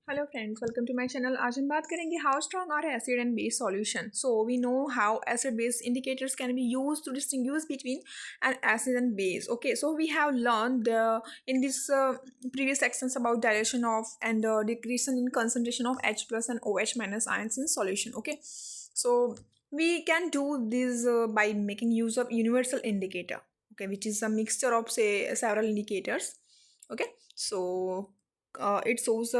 Hello friends, welcome to my channel. आज हम बात करेंगे how strong are acid and base solution. So we know how acid base indicators can be used to distinguish between an acid and base. Okay, so we have learned in this previous sections about dilation of and decrease in concentration of H plus and OH minus ions in solution. Okay, so we can do this by making use of universal indicator, okay, which is a mixture of say several indicators. Okay, so it shows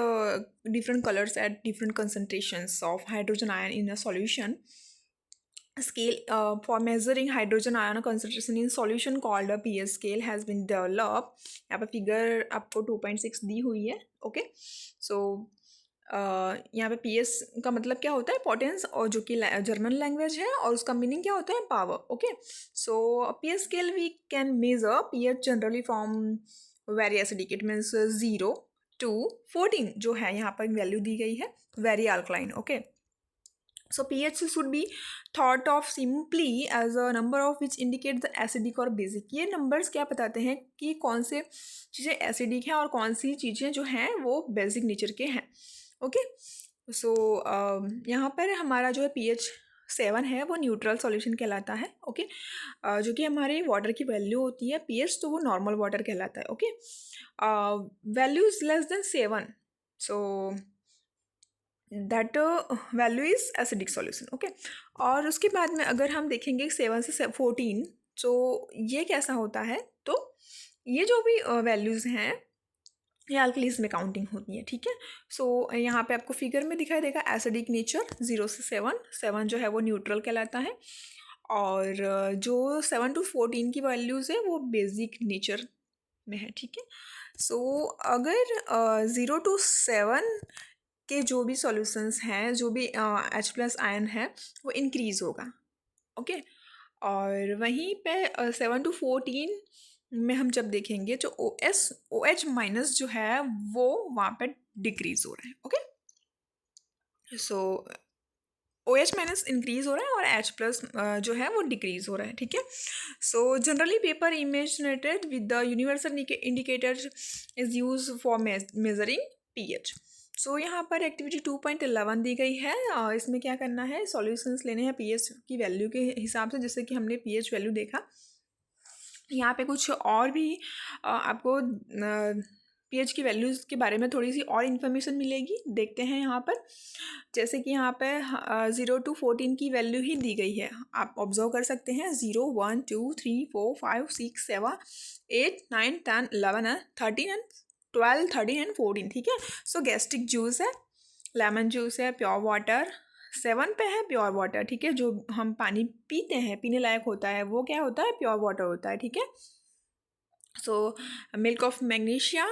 different colors at different concentrations of hydrogen ion in a solution. A scale for measuring hydrogen ion concentration in solution called a pH scale has been developed. यहाँ पे figure आपको 2.6 दी हुई है. Okay, सो यहाँ पे P S का मतलब क्या होता है, पोटेंस, और जो कि जर्मन लैंग्वेज है, और उसका मीनिंग क्या होता है, power. Okay, so P S scale we can measure P H generally from very acidic, it means 0 to 14 जो है यहाँ पर वैल्यू दी गई है, very alkaline. Okay, so pH should be thought of simply as a number of which indicate the acidic और basic. ये numbers क्या बताते हैं कि कौन से चीज़ें acidic हैं और कौन सी चीज़ें जो हैं वो basic nature के हैं. ओके, सो यहाँ पर हमारा जो है pH 7 है वो न्यूट्रल सॉल्यूशन कहलाता है. ओके, जो कि हमारे वाटर की वैल्यू होती है pH, तो वो नॉर्मल वाटर कहलाता है. Okay, value is less than 7, so that value is acidic solution. Okay, और उसके बाद में अगर हम देखेंगे 7 से 14, तो ये कैसा होता है, तो ये जो भी वैल्यूज़ हैं ये अल्कलीज में काउंटिंग होती है. ठीक है, सो यहाँ पे आपको फिगर में दिखाई देगा एसिडिक नेचर 0 से 7. 7 जो है वो न्यूट्रल कहलाता है, और जो 7 to 14 की वैल्यूज़ है वो बेसिक नेचर में है. ठीक है, सो अगर 0 to 7 के जो भी सॉल्यूशंस हैं, जो भी H प्लस आयन है, वो इंक्रीज़ होगा. ओके, और वहीं पे 7 to 14 में हम जब देखेंगे जो OH माइनस जो है वो वहाँ पे डिक्रीज हो रहा है. ओके, सो OH माइनस इंक्रीज हो रहा है और H प्लस जो है वो डिक्रीज हो रहा है. ठीक है, so generally paper impregnated with the universal indicator is use for measuring pH. So यहाँ पर एक्टिविटी 2.11 दी गई है. इसमें क्या करना है, सॉल्यूशंस लेने हैं पीएच की वैल्यू के हिसाब से, जैसे कि हमने पीएच वैल्यू देखा. यहाँ पे कुछ और भी आपको पीएच की वैल्यूज़ के बारे में थोड़ी सी और इन्फॉर्मेशन मिलेगी. देखते हैं यहाँ पर, जैसे कि यहाँ पे 0 to 14 की वैल्यू ही दी गई है. आप ऑब्जर्व कर सकते हैं 0, 1, 2, 3, 4, 5, 6, 7, 8, 9, 10, 11, 13 एंड 12, 13 एंड 14. ठीक है, सो गैस्ट्रिक जूस है, लेमन जूस है, प्योर वाटर 7 पे है, प्योर वाटर. ठीक है, जो हम पानी पीते हैं, पीने लायक होता है, वो क्या होता है, प्योर वाटर होता है. ठीक है, so milk of magnesia,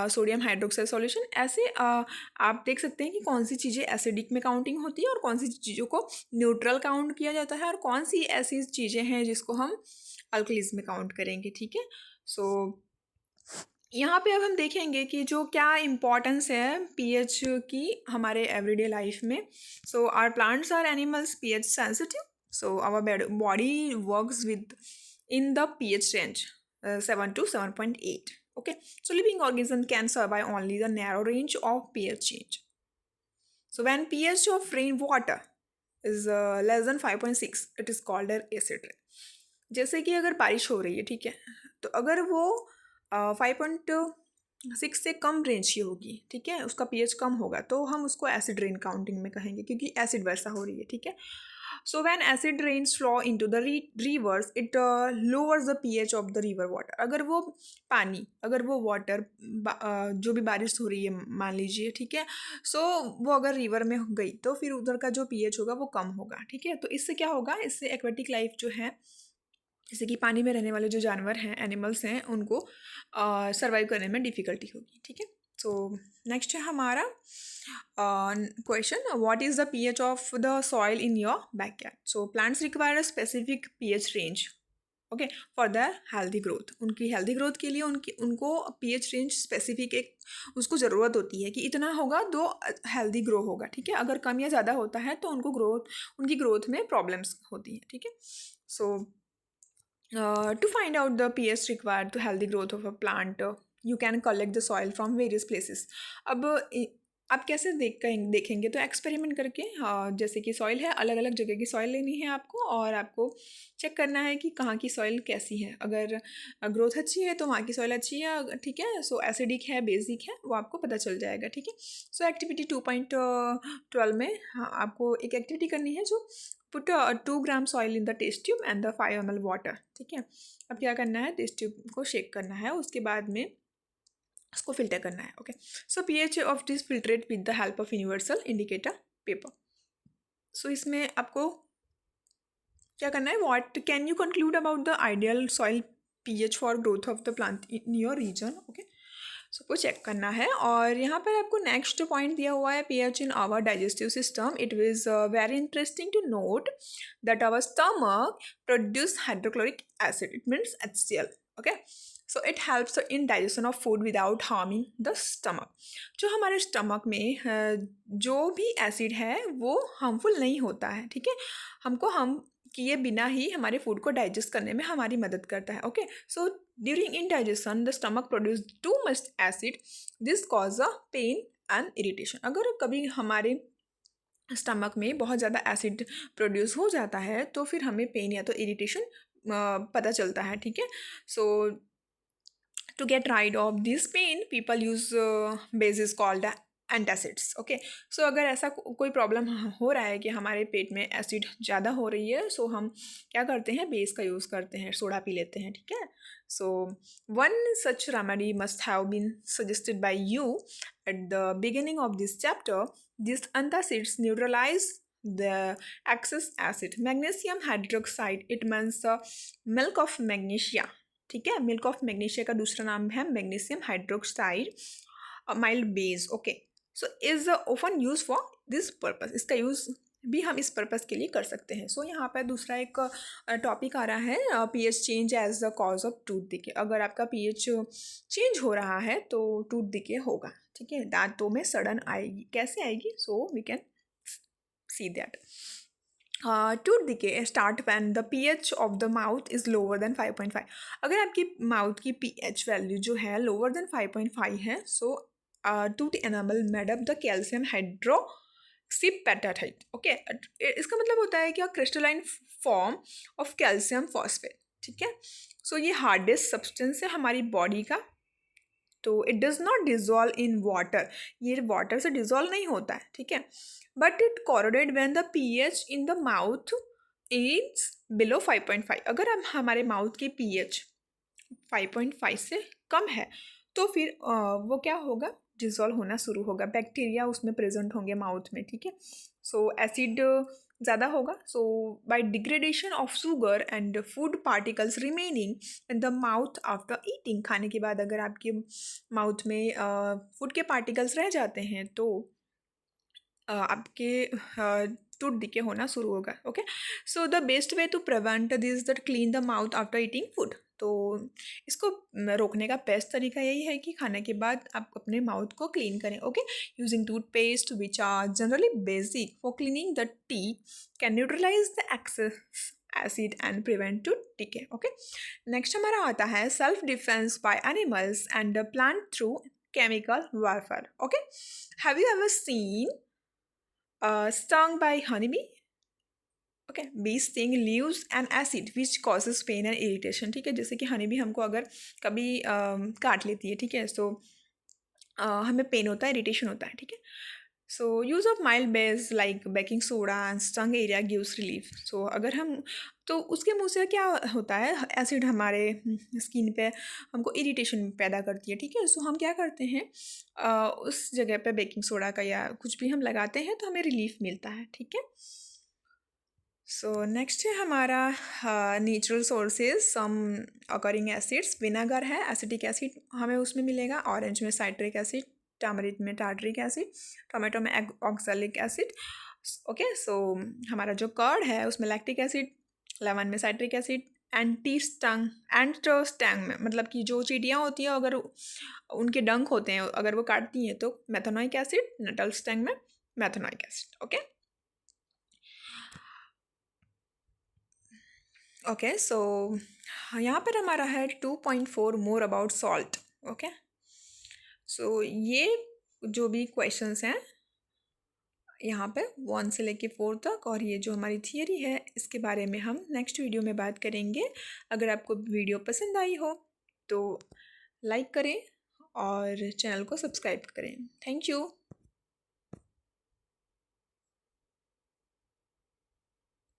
sodium hydroxide solution. ऐसे आप देख सकते हैं कि कौन सी चीज़ें एसिडिक में काउंटिंग होती है और कौन सी चीज़ों को न्यूट्रल काउंट किया जाता है, और कौन सी ऐसी चीज़ें हैं जिसको हम अल्कलीज में काउंट करेंगे. ठीक है, सो यहाँ पे अब हम देखेंगे कि जो क्या इम्पोर्टेंस है पीएच की हमारे एवरीडे लाइफ में. So our plants are animals pH sensitive, so our body works with in the pH range 7 to 7.8. Okay, so living organism can survive only the narrow range of pH change. So when pH of rainwater is less than 5.6, it is called an acid rain. जैसे कि अगर बारिश हो रही है, ठीक है, तो अगर वो 5.6 से कम रेंज की होगी, ठीक है, उसका पीएच कम होगा, तो हम उसको एसिड रेन काउंटिंग में कहेंगे, क्योंकि एसिड वर्षा हो रही है. ठीक है, so when acid rains flow into the rivers, it lowers the pH of the river water. अगर वो पानी, अगर वो वाटर जो भी बारिश हो रही है मान लीजिए, ठीक है, सो वो अगर रिवर में गई तो फिर उधर का जो पीएच होगा वो कम होगा. ठीक है, तो इससे क्या होगा, इससे एक्वेटिक लाइफ जो है, जैसे कि पानी में रहने वाले जो जानवर हैं, एनिमल्स हैं, उनको सर्वाइव करने में डिफ़िकल्टी होगी. ठीक है, सो नेक्स्ट है हमारा question, what is the pH of the soil in your backyard. So plants require a specific pH range, okay, for the healthy growth. उनकी हेल्दी ग्रोथ के लिए उनको पीएच रेंज स्पेसिफिक एक उसको ज़रूरत होती है कि इतना होगा तो हेल्दी ग्रो होगा. ठीक है, अगर कम या ज़्यादा होता है तो उनकी ग्रोथ में प्रॉब्लम्स होती हैं. ठीक है, सो to find out the pH required to healthy growth of a plant, you can collect the soil from various places. अब आप कैसे देखेंगे तो एक्सपेरिमेंट करके, जैसे कि सॉइल है, अलग अलग जगह की सॉइल लेनी है आपको और आपको चेक करना है कि कहाँ की सॉइल कैसी है। अगर ग्रोथ अच्छी है तो वहाँ की सॉइल अच्छी है, ठीक है। सो एसिडिक है, बेसिक है, वो आपको पता चल जाएगा, ठीक है। सो एक्टिविटी 2.12 में आपको एक एक्टिविटी करनी है जो put 2 gram soil in the test tube and the 5 ml water, ठीक है। अब क्या करना है, टेस्ट ट्यूब को शेक करना है, उसके बाद में उसको फिल्टर करना है, okay. So pH of this filtrate with the help of universal indicator paper. So इसमें आपको क्या करना है, what can you conclude about the ideal soil pH for growth of the plant in your region, okay. So को check करना है। और यहाँ पर आपको नेक्स्ट पॉइंट दिया हुआ है, pH in our digestive system. It is very interesting to note that our stomach produce hydrochloric acid, it means HCl, okay. So it helps in digestion of food without harming the stomach. जो हमारे stomach में जो भी acid है वो harmful नहीं होता है, ठीक है। हमको हम किए बिना ही हमारे फूड को डाइजेस्ट करने में हमारी मदद करता है, okay. So during indigestion the stomach produce too much acid, this cause a pain and irritation। अगर कभी हमारे स्टमक में बहुत ज़्यादा एसिड प्रोड्यूस हो जाता है तो फिर हमें पेन या तो इरिटेशन पता चलता है, ठीक है। सो to get rid of this pain people use bases called antacids, okay. So अगर ऐसा कोई प्रॉब्लम हो रहा है कि हमारे पेट में एसिड ज़्यादा हो रही है, सो हम क्या करते हैं, बेस का यूज़ करते हैं, सोडा पी लेते हैं, ठीक है। So one such remedy must have been suggested by you at the beginning of this chapter. This antacids neutralise the excess acid magnesium hydroxide, it means milk of magnesia, ठीक है। Milk of magnesia का दूसरा नाम है magnesium hydroxide mild base, okay. So is often use for this purpose, इसका use भी हम इस पर्पस के लिए कर सकते हैं। सो यहाँ पर दूसरा एक टॉपिक आ रहा है, pH change as the cause of tooth decay. अगर आपका पीएच चेंज हो रहा है तो टूथ डिके होगा, ठीक है। दांतों में सड़न आएगी, कैसे आएगी, so we can see that. Tooth decay start when the pH of the mouth is lower than 5.5। अगर आपकी माउथ की पीएच वैल्यू जो है लोअर देन 5.5 है, so tooth enamel made up the calcium hydroxyapatite, okay. इसका मतलब होता है कि crystalline form of calcium phosphate, ठीक है। सो ये हार्डेस्ट सब्सटेंस है हमारी बॉडी का, तो it does not dissolve in water, ये वाटर से डिजॉल्व नहीं होता है, ठीक है। But it corroded when the pH in the mouth is below 5.5। अगर हम हमारे माउथ की pH 5.5 से कम है तो फिर वो क्या होगा, डिजॉल्व होना शुरू होगा, बैक्टीरिया उसमें प्रेजेंट होंगे माउथ में, ठीक है। सो एसिड ज़्यादा होगा, so by degradation of sugar and food particles remaining in the mouth after eating. खाने के बाद अगर आपके माउथ में फूड के पार्टिकल्स रह जाते हैं तो आपके टूथ डिके होना शुरू होगा, okay. So the best way to prevent this that clean the mouth after eating food. तो इसको रोकने का बेस्ट तरीका यही है कि खाने के बाद आप अपने माउथ को क्लीन करें, okay. Using toothpaste which are generally basic for cleaning the teeth can neutralise the excess acid and prevent tooth decay, okay. Next हमारा आता है self defence by animals and plant through chemical warfare, okay। Have you ever seen stung by honeybee, okay। bee sting leaves an acid which causes pain and irritation, ठीक है। जैसे कि honey bee हमको अगर कभी काट लेती है, ठीक है, सो हमें पेन होता है, इरिटेशन होता है, ठीक है। So use of mild base like baking soda and stung area gives relief. So अगर हम तो उसके मुंह से क्या होता है, एसिड हमारे स्किन पे हमको इरिटेशन पैदा करती है, ठीक है। सो हम क्या करते हैं, उस जगह पे बेकिंग सोडा का या कुछ भी हम लगाते हैं तो हमें रिलीफ मिलता है, ठीक है। सो नेक्स्ट है हमारा नेचुरल सोर्सेज सम अकरिंग एसिड्स। विनेगर है, एसिटिक एसिड हमें उसमें मिलेगा, ऑरेंज में साइट्रिक एसिड, टमारिट में टार्टरिक एसिड, टोमेटो में ऑक्सैलिक एसिड, ओके। सो हमारा जो कर्ड है उसमें लैक्टिक एसिड, लेमन में साइट्रिक एसिड, एंटोस्टैंग में मतलब कि जो चींटियाँ होती हैं अगर उनके डंक होते हैं अगर वो काटती हैं तो मेथनोइक एसिड, नटल स्टैंग में मेथनोइक एसिड, ओके। ओके, सो यहाँ पर हमारा है 2.4 मोर अबाउट सॉल्ट, ओके। सो ये जो भी क्वेश्चंस हैं यहाँ पे 1 से लेके 4 तक, और ये जो हमारी थियरी है इसके बारे में हम नेक्स्ट वीडियो में बात करेंगे। अगर आपको वीडियो पसंद आई हो तो लाइक करें और चैनल को सब्सक्राइब करें। Thank you.